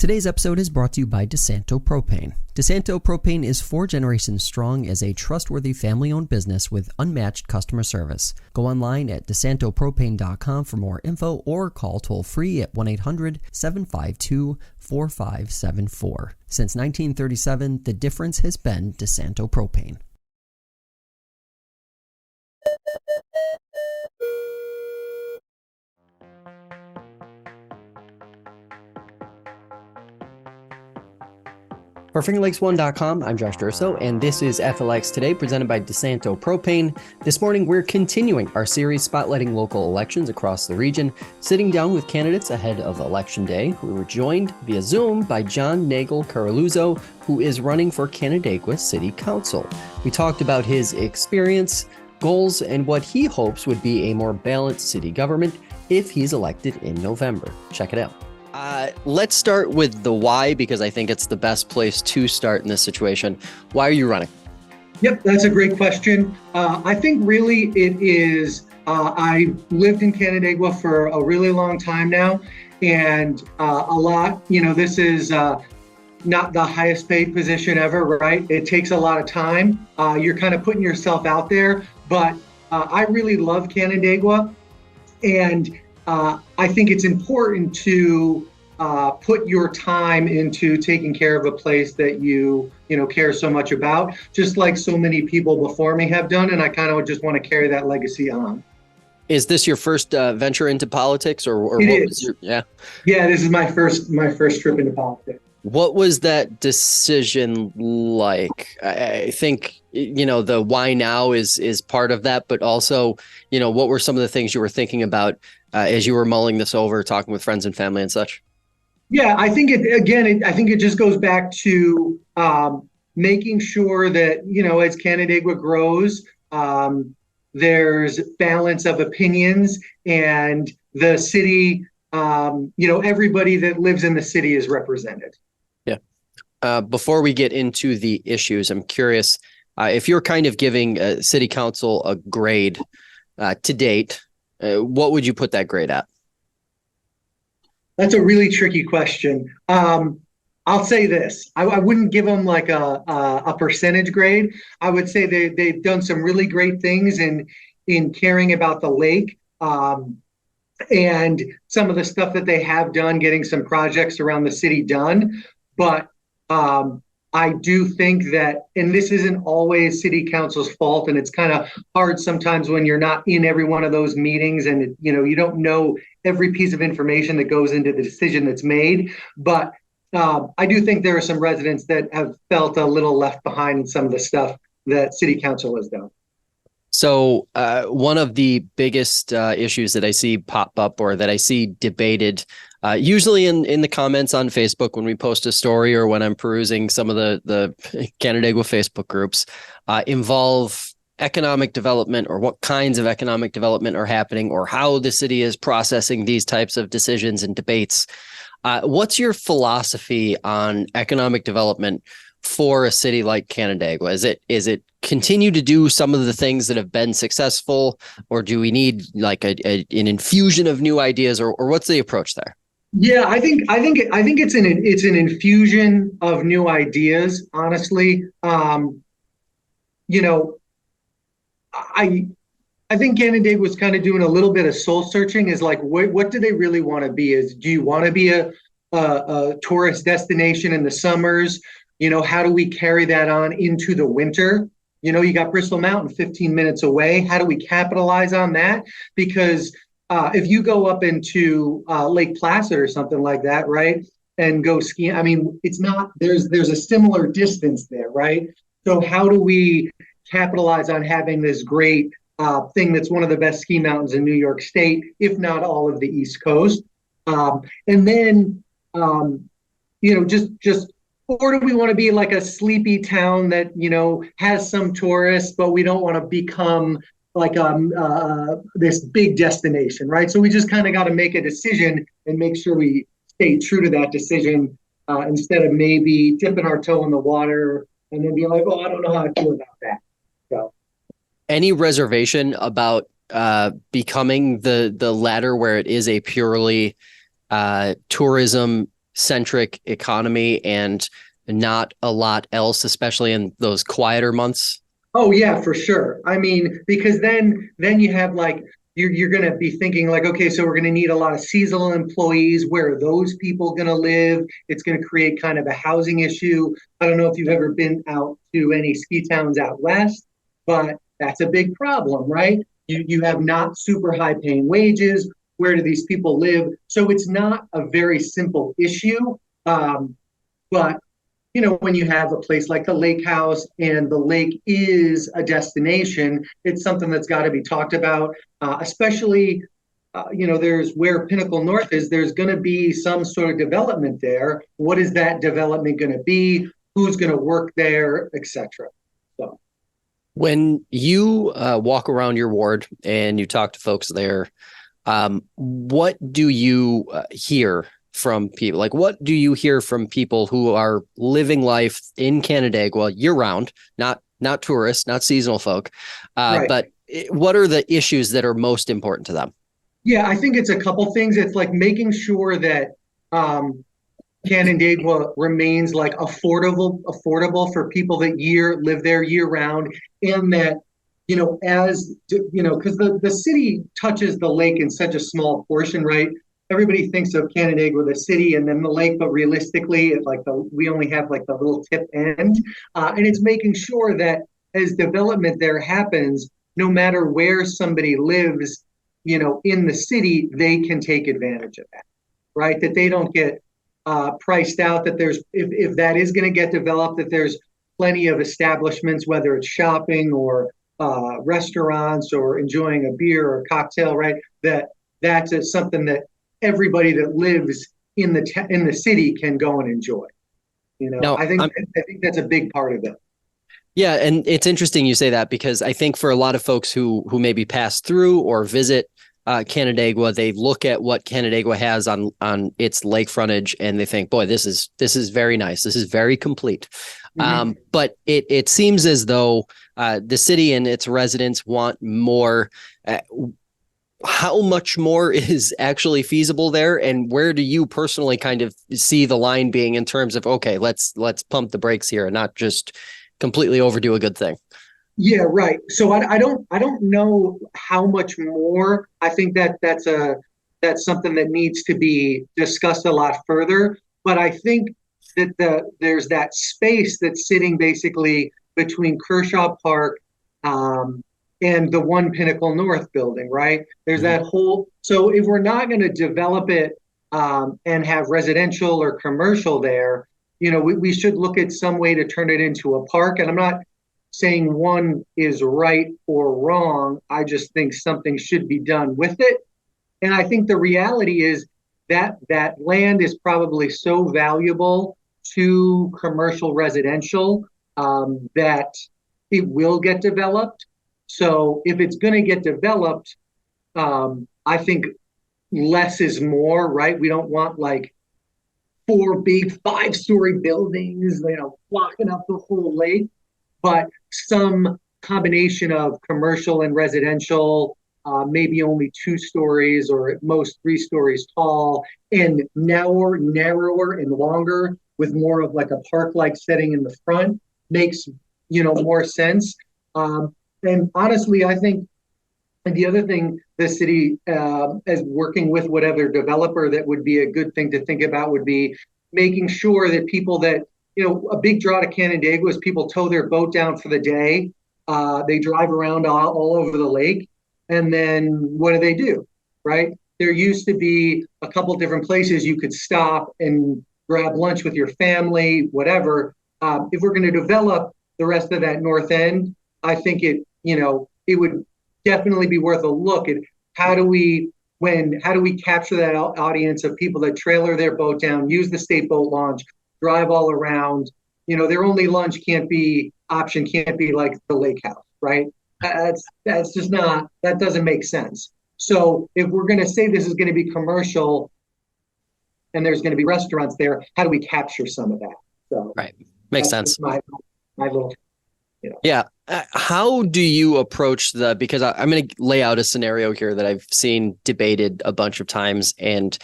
Today's episode is brought to you by DeSanto Propane. DeSanto Propane is 4 generations strong as a trustworthy family-owned business with unmatched customer service. Go online at DeSantoPropane.com for more info or call toll-free at 1-800-752-4574. Since 1937, the difference has been DeSanto Propane. For FingerLakes1.com, I'm Josh Durso, and this is FLX Today, presented by DeSanto Propane. This morning, we're continuing our series spotlighting local elections across the region, sitting down with candidates ahead of Election Day. We were joined via Zoom by John Nagle-Caraluzzo, who is running for Canandaigua City Council. We talked about his experience, goals, and what he hopes would be a more balanced city government if he's elected in November. Check it out. Let's start with the why, because I think it's the best place to start in this situation. Why are you running? Yep, that's a great question. I think really it is, I lived in Canandaigua for a really long time now, and this is not the highest paid position ever, right? It takes a lot of time. You're kind of putting yourself out there, but I really love Canandaigua, and I think it's important to put your time into taking care of a place that you care so much about, just like so many people before me have done. And I kind of just want to carry that legacy on. Is this your first venture into politics, or it what is. was your, yeah? Yeah, this is my first trip into politics. What was that decision like? I think, the why now is part of that, but also, what were some of the things you were thinking about as you were mulling this over, talking with friends and family and such? Yeah, I think it just goes back to making sure that, as Canandaigua grows, there's balance of opinions, and the city, everybody that lives in the city is represented. Yeah. Before we get into the issues, I'm curious if you're kind of giving city council a grade to date, what would you put that grade at? That's a really tricky question. I'll say this. I wouldn't give them like a percentage grade. I would say they've done some really great things in caring about the lake, and some of the stuff that they have done, getting some projects around the city done. But I do think that, and this isn't always city council's fault, and it's kind of hard sometimes when you're not in every one of those meetings, and you don't know every piece of information that goes into the decision that's made. But I do think there are some residents that have felt a little left behind in some of the stuff that city council has done. So one of the biggest issues that I see pop up, or that I see debated, usually in the comments on Facebook when we post a story, or when I'm perusing some of the Canandaigua Facebook groups, involve economic development, or what kinds of economic development are happening, or how the city is processing these types of decisions and debates. What's your philosophy on economic development for a city like Canandaigua? Is it continue to do some of the things that have been successful, or do we need like an infusion of new ideas, or what's the approach there? Yeah, I think it's an infusion of new ideas. Honestly, I think Canandaigua was kind of doing a little bit of soul searching. Is like, what do they really want to be? Do you want to be a tourist destination in the summers? How do we carry that on into the winter? You got Bristol Mountain 15 minutes away. How do we capitalize on that? Because if you go up into Lake Placid or something like that, right, and go skiing, I mean, it's not, there's a similar distance there, right? So how do we capitalize on having this great thing that's one of the best ski mountains in New York State, if not all of the East Coast? And then, just, or do we want to be like a sleepy town that, has some tourists, but we don't want to become like this big destination, right? So we just kind of got to make a decision and make sure we stay true to that decision, instead of maybe dipping our toe in the water and then being like, oh, I don't know how to feel about that. So, any reservation about becoming the latter, where it is a purely tourism centric economy and not a lot else, especially in those quieter months? Oh yeah, for sure. I mean, because then you have like you're going to be thinking like, okay, so we're going to need a lot of seasonal employees. Where are those people going to live? It's going to create kind of a housing issue. I don't know if you've ever been out to any ski towns out west, but that's a big problem, right? You have not super high paying wages. Where do these people live? So it's not a very simple issue. But when you have a place like the lake house and the lake is a destination, it's something that's got to be talked about, especially, there's where Pinnacle North is, there's going to be some sort of development there. What is that development going to be? Who's going to work there, etc. So when you walk around your ward and you talk to folks there, what do you hear from people? Like, what do you hear from people who are living life in Canandaigua year round, not tourists, not seasonal folk, right. but what are the issues that are most important to them? Yeah, I think it's a couple things. It's like making sure that Canandaigua remains like affordable for people that live there year round, and that because the city touches the lake in such a small portion, right? Everybody thinks of Canandaigua, the city, and then the lake, but realistically, we only have like the little tip end, and it's making sure that as development there happens, no matter where somebody lives, in the city, they can take advantage of that, right? That they don't get priced out. That there's if that is going to get developed, that there's plenty of establishments, whether it's shopping or restaurants or enjoying a beer or a cocktail, right? That's something that everybody that lives in the city can go and enjoy. Now, I think that's a big part of it. Yeah, and it's interesting you say that, because I think for a lot of folks who maybe pass through or visit Canandaigua, they look at what Canandaigua has on its lake frontage and they think, boy, this is very nice. This is very complete. Mm-hmm. But it seems as though the city and its residents want more. How much more is actually feasible there, and where do you personally kind of see the line being in terms of, okay, let's pump the brakes here and not just completely overdo a good thing? Yeah, right. So I don't know how much more. I think that's something that needs to be discussed a lot further. But I think that there's that space that's sitting basically between Kershaw Park and the One Pinnacle North building, right? There's that whole. So if we're not going to develop it and have residential or commercial there, we should look at some way to turn it into a park. And I'm not saying one is right or wrong. I just think something should be done with it. And I think the reality is that land is probably so valuable to commercial residential that it will get developed. So if it's going to get developed, I think less is more, right? We don't want like 4 big 5-story buildings, blocking up the whole lake, but some combination of commercial and residential, maybe only 2 stories or at most 3 stories tall, and narrower and longer with more of like a park-like setting in the front makes, more sense. And honestly, I think the other thing the city is working with whatever developer that would be a good thing to think about would be making sure that people that, a big draw to Canandaigua is people tow their boat down for the day. They drive around all over the lake. And then what do? Right? There used to be a couple different places you could stop and grab lunch with your family, whatever. If we're going to develop the rest of that north end, I think it would definitely be worth a look at how do we capture that audience of people that trailer their boat down, use the state boat launch, drive all around. Their only lunch can't be like the lake house, right? That's just not, that doesn't make sense. So if we're going to say this is going to be commercial and there's going to be restaurants there, how do we capture some of that? So right, makes sense. My little. Yeah. How do you approach because I'm going to lay out a scenario here that I've seen debated a bunch of times and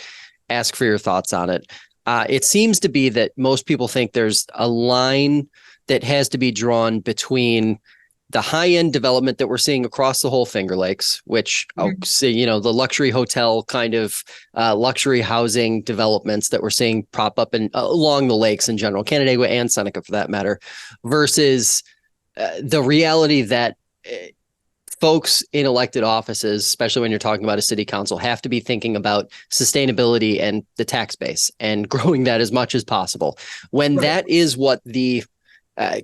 ask for your thoughts on it. It seems to be that most people think there's a line that has to be drawn between the high-end development that we're seeing across the whole Finger Lakes, which the luxury hotel kind of luxury housing developments that we're seeing prop up along the lakes in general, Canandaigua and Seneca for that matter, versus the reality that folks in elected offices, especially when you're talking about a city council, have to be thinking about sustainability and the tax base and growing that as much as possible. When that is what the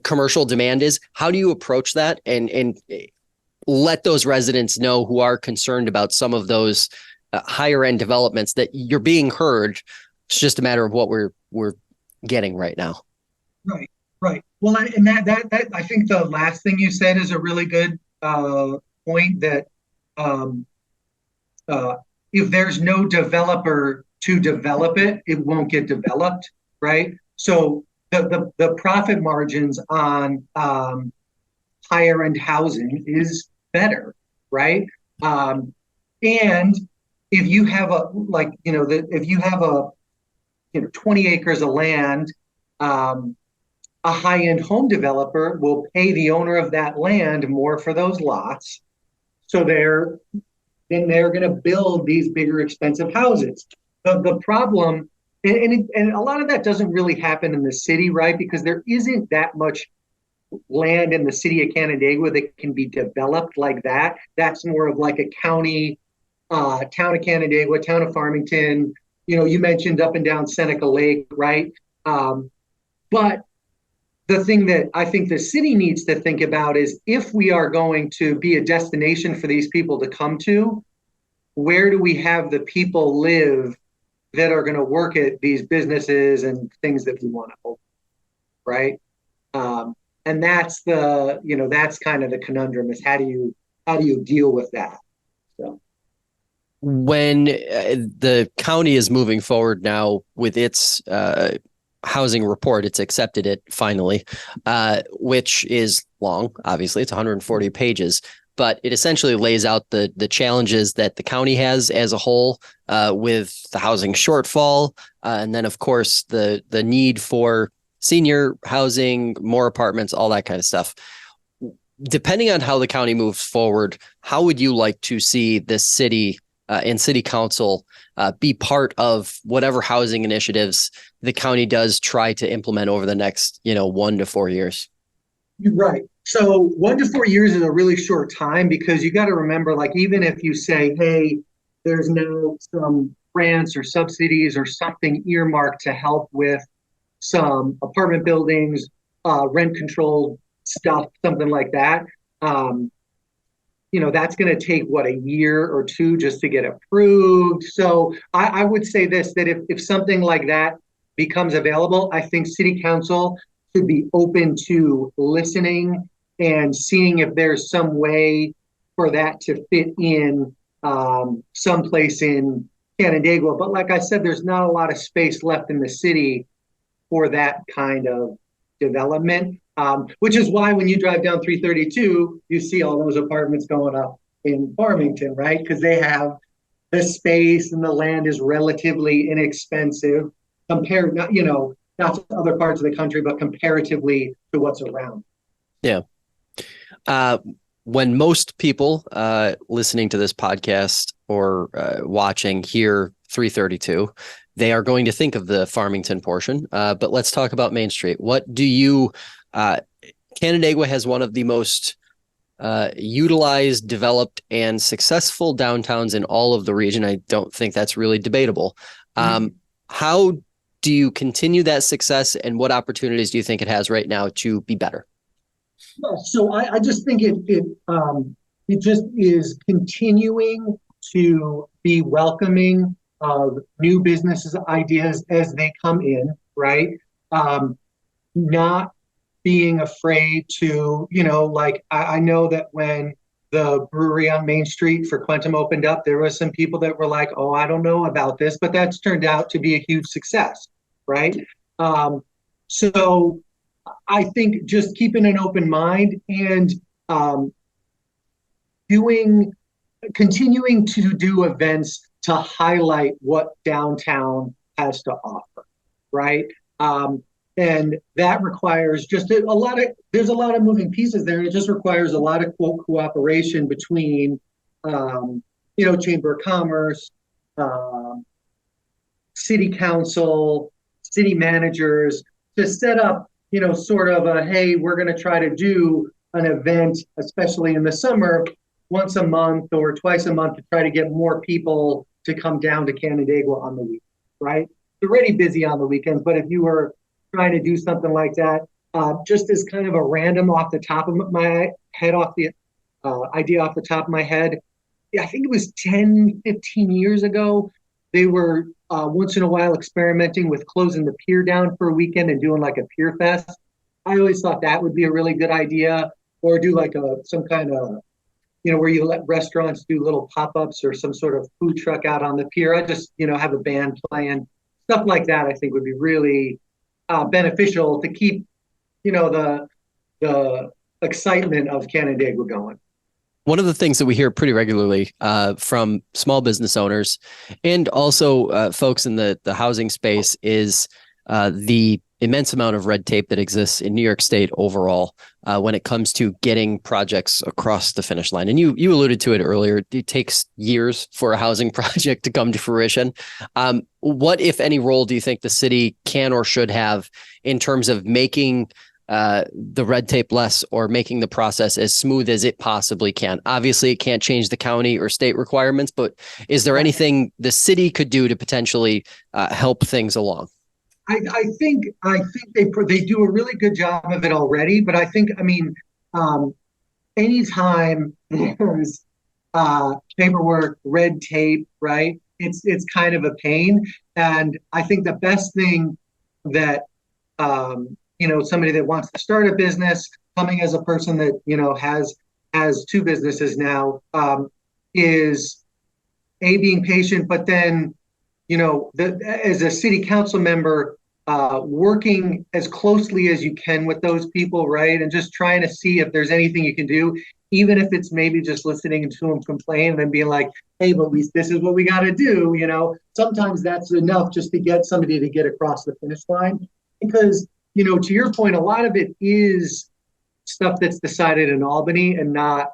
commercial demand is, how do you approach that and let those residents know who are concerned about some of those higher end developments that you're being heard? It's just a matter of what we're getting right now. Right. Well, and that I think the last thing you said is a really good point, that if there's no developer to develop it, it won't get developed, right? So the profit margins on higher end housing is better, right? And if you have if you have 20 acres of land, a high-end home developer will pay the owner of that land more for those lots. So they're going to build these bigger, expensive houses. The problem, and a lot of that doesn't really happen in the city, right? Because there isn't that much land in the city of Canandaigua that can be developed like that. That's more of like a county, town of Canandaigua, town of Farmington. You mentioned up and down Seneca Lake, right? But the thing that I think the city needs to think about is, if we are going to be a destination for these people to come to, where do we have the people live that are going to work at these businesses and things that we want to open, right? And that's that's kind of the conundrum, is how do you deal with that? So when the county is moving forward now with its housing report, it's accepted it finally, which is long. Obviously, it's 140 pages, but it essentially lays out the challenges that the county has as a whole with the housing shortfall, and then of course the need for senior housing, more apartments, all that kind of stuff. Depending on how the county moves forward, how would you like to see the city and city council be part of whatever housing initiatives the county does try to implement over the next 1 to 4 years? Right. So 1 to 4 years is a really short time, because you got to remember, like, even if you say, hey, there's now some grants or subsidies or something earmarked to help with some apartment buildings, rent control stuff, something like that. That's going to take a year or two just to get approved. So I would say this, that if something like that becomes available, I think city council should be open to listening and seeing if there's some way for that to fit in someplace in Canandaigua. But like I said, there's not a lot of space left in the city for that kind of development, which is why when you drive down 332, you see all those apartments going up in Farmington, right? Because they have the space and the land is relatively inexpensive compared, not to other parts of the country, but comparatively to what's around. Yeah. When most people listening to this podcast or watching hear 332, they are going to think of the Farmington portion. But let's talk about Main Street. What do you, Canandaigua has one of the most utilized, developed, and successful downtowns in all of the region. I don't think that's really debatable. How do you continue that success, and what opportunities do you think it has right now to be better? So I just think it just is continuing to be welcoming of new businesses, ideas as they come in, right? Not being afraid to, I know that when the brewery on Main Street for Quantum opened up, there was some people that were like, oh, I don't know about this, but that's turned out to be a huge success, right? So I think just keeping an open mind and continuing to do events to highlight what downtown has to offer, right? And that requires just there's a lot of moving pieces there. And it just requires a lot of cooperation between, Chamber of Commerce, city council, city managers to set up, sort of hey, we're going to try to do an event, especially in the summer, once a month or twice a month to try to get more people to come down to Canandaigua on the weekend, right? It's already busy on the weekends, but if you were trying to do something like that, just as kind of a random off the top of my head, idea off the top of my head, I think it was 10, 15 years ago, they were once in a while experimenting with closing the pier down for a weekend and doing like a pier fest. I always thought that would be a really good idea, or do like some kind of, where you let restaurants do little pop-ups or some sort of food truck out on the pier. I just, have a band playing, stuff like that. I think would be really beneficial to keep, the excitement of Canandaigua going. One of the things that we hear pretty regularly from small business owners and also folks in the housing space is the immense amount of red tape that exists in New York State overall when it comes to getting projects across the finish line. And you alluded to it earlier. It takes years for a housing project to come to fruition. What, if any, role do you think the city can or should have in terms of making the red tape less or making the process as smooth as it possibly can? Obviously, it can't change the county or state requirements, but is there anything the city could do to potentially help things along? I think they do a really good job of it already, but anytime there's paperwork, red tape, right? It's kind of a pain, and I think the best thing that somebody that wants to start a business, coming as a person that has two businesses now, is being patient, but then as a city council member, working as closely as you can with those people, right? And just trying to see if there's anything you can do, even if it's maybe just listening to them complain and then being like, hey, but this is what we got to do. Sometimes that's enough just to get somebody to get across the finish line. Because, to your point, a lot of it is stuff that's decided in Albany and not,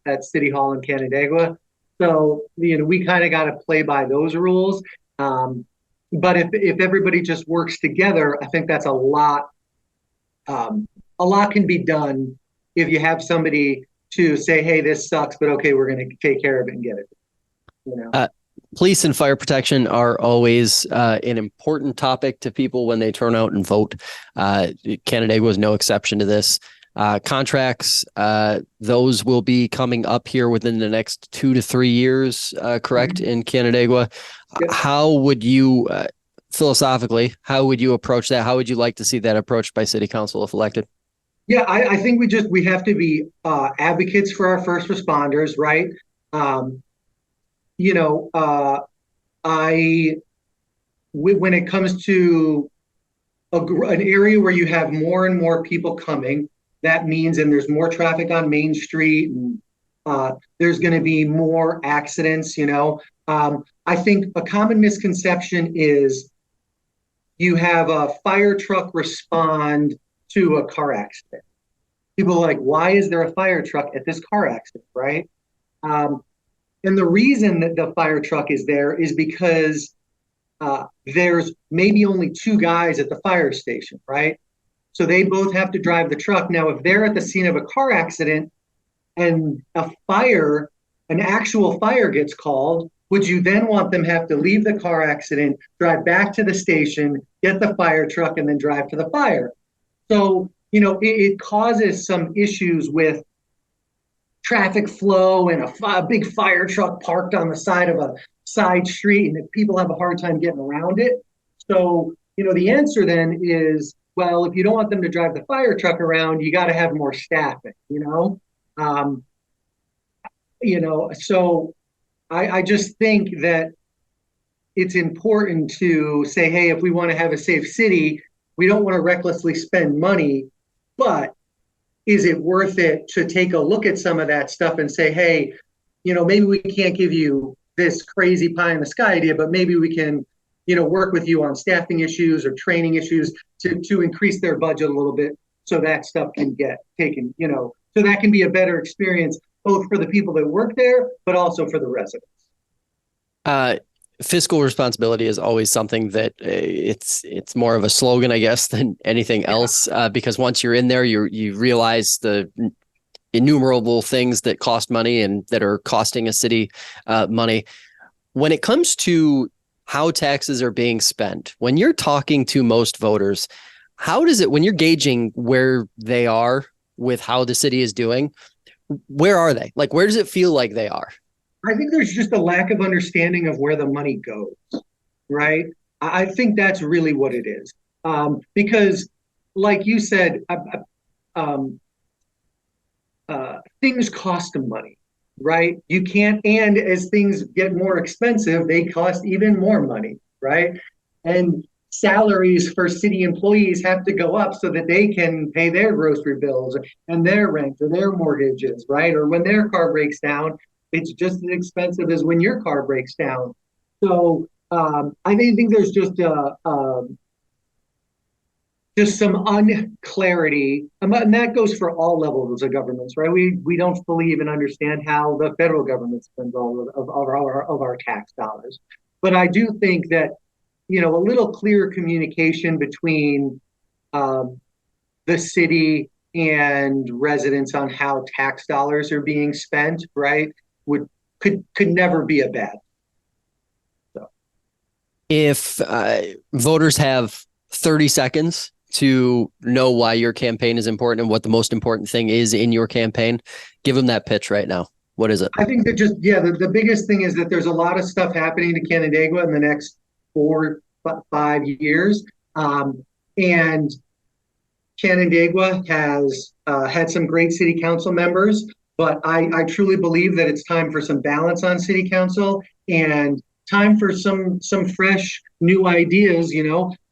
at City Hall in Canandaigua. So, we kind of got to play by those rules. But if everybody just works together, I think that's a lot can be done if you have somebody to say, hey, this sucks, but okay, we're going to take care of it and get it. Police and fire protection are always an important topic to people when they turn out and vote. Canandaigua is no exception to this. Contracts, those will be coming up here within the next 2 to 3 years, correct, in Canandaigua. Yep. How would you, philosophically, how would you approach that? How would you like to see that approached by city council if elected? Yeah, I think we have to be advocates for our first responders, right? When it comes to an area where you have more and more people coming, that means, and there's more traffic on Main Street, and there's going to be more accidents. I think a common misconception is you have a fire truck respond to a car accident. People are like, why is there a fire truck at this car accident, right? And the reason that the fire truck is there is because there's maybe only 2 guys at the fire station, right? So they both have to drive the truck. Now, if they're at the scene of a car accident and an actual fire gets called, would you then want them have to leave the car accident, drive back to the station, get the fire truck, and then drive to the fire? So, it causes some issues with traffic flow and a big fire truck parked on the side of a side street, and people have a hard time getting around it. So, the answer then is, well, if you don't want them to drive the fire truck around, you got to have more staffing, so I just think that it's important to say, hey, if we want to have a safe city, we don't want to recklessly spend money, but is it worth it to take a look at some of that stuff and say, hey, maybe we can't give you this crazy pie in the sky idea, but maybe we can, work with you on staffing issues or training issues to increase their budget a little bit so that stuff can get taken, so that can be a better experience both for the people that work there, but also for the residents. Fiscal responsibility is always something that it's more of a slogan, I guess, than anything else. Because once you're in there, you realize the innumerable things that cost money and that are costing a city money. When it comes to how taxes are being spent, when you're talking to most voters, how does it, when you're gauging where they are with how the city is doing, where are they? Like, where does it feel like they are? I think there's just a lack of understanding of where the money goes, right? I think that's really what it is. Because, like you said, things cost them money, right? You can't, and as things get more expensive, they cost even more money, right? And salaries for city employees have to go up so that they can pay their grocery bills and their rent or their mortgages, right? Or when their car breaks down, it's just as expensive as when your car breaks down. So I think there's just some unclarity, and that goes for all levels of governments, right? We don't fully even understand how the federal government spends all of our tax dollars. But I do think that a little clearer communication between the city and residents on how tax dollars are being spent, right, could never be a bad. So, if voters have 30 seconds to know why your campaign is important and what the most important thing is in your campaign, give them that pitch right now. What is it? I think that the biggest thing is that there's a lot of stuff happening to Canandaigua in the next 4-5 years. And Canandaigua has had some great city council members, but I truly believe that it's time for some balance on city council and time for some fresh new ideas.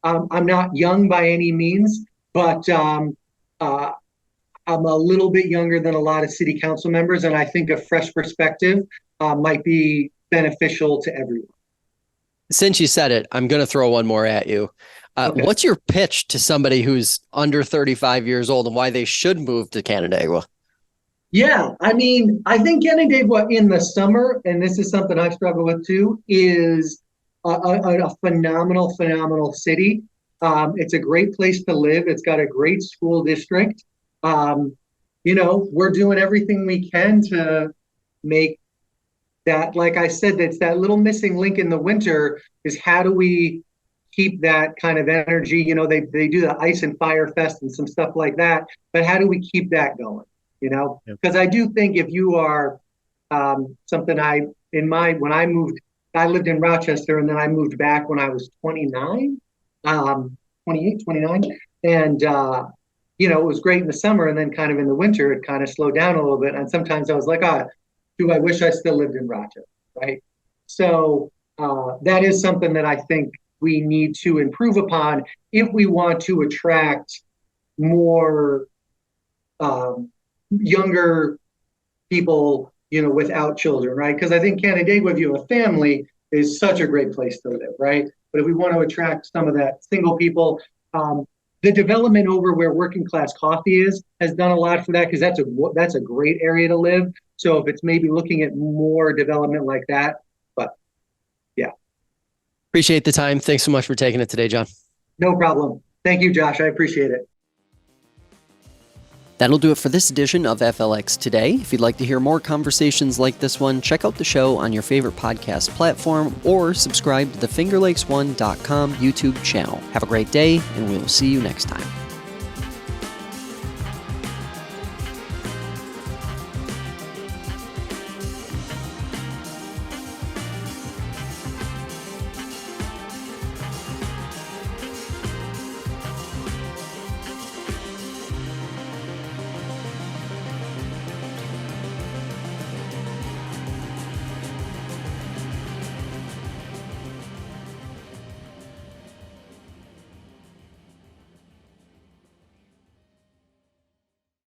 I'm not young by any means, but I'm a little bit younger than a lot of city council members, and I think a fresh perspective might be beneficial to everyone. Since you said it, I'm going to throw one more at you. Okay. What's your pitch to somebody who's under 35 years old and why they should move to Canandaigua? Yeah, I mean, I think Canandaigua in the summer, and this is something I struggle with too, is a phenomenal city. It's a great place to live. It's got a great school district. We're doing everything we can to make that, like I said, that's that little missing link in the winter is how do we keep that kind of energy? They do the Ice and Fire Fest and some stuff like that, but how do we keep that going? Because I do think if you are when I moved, I lived in Rochester and then I moved back when I was 29, 28, 29. And, it was great in the summer. And then kind of in the winter, it kind of slowed down a little bit. And sometimes I was like, do I wish I still lived in Rochester, right? So that is something that I think we need to improve upon if we want to attract more younger people, without children, right? Because I think Canandaigua, if you have a family, is such a great place to live, right? But if we want to attract some of that single people, the development over where Working Class Coffee has done a lot for that, because that's a great area to live. So if it's maybe looking at more development like that, but yeah. Appreciate the time. Thanks so much for taking it today, John. No problem. Thank you, Josh. I appreciate it. That'll do it for this edition of FLX Today. If you'd like to hear more conversations like this one, check out the show on your favorite podcast platform or subscribe to the FingerLakes1.com YouTube channel. Have a great day, and we will see you next time.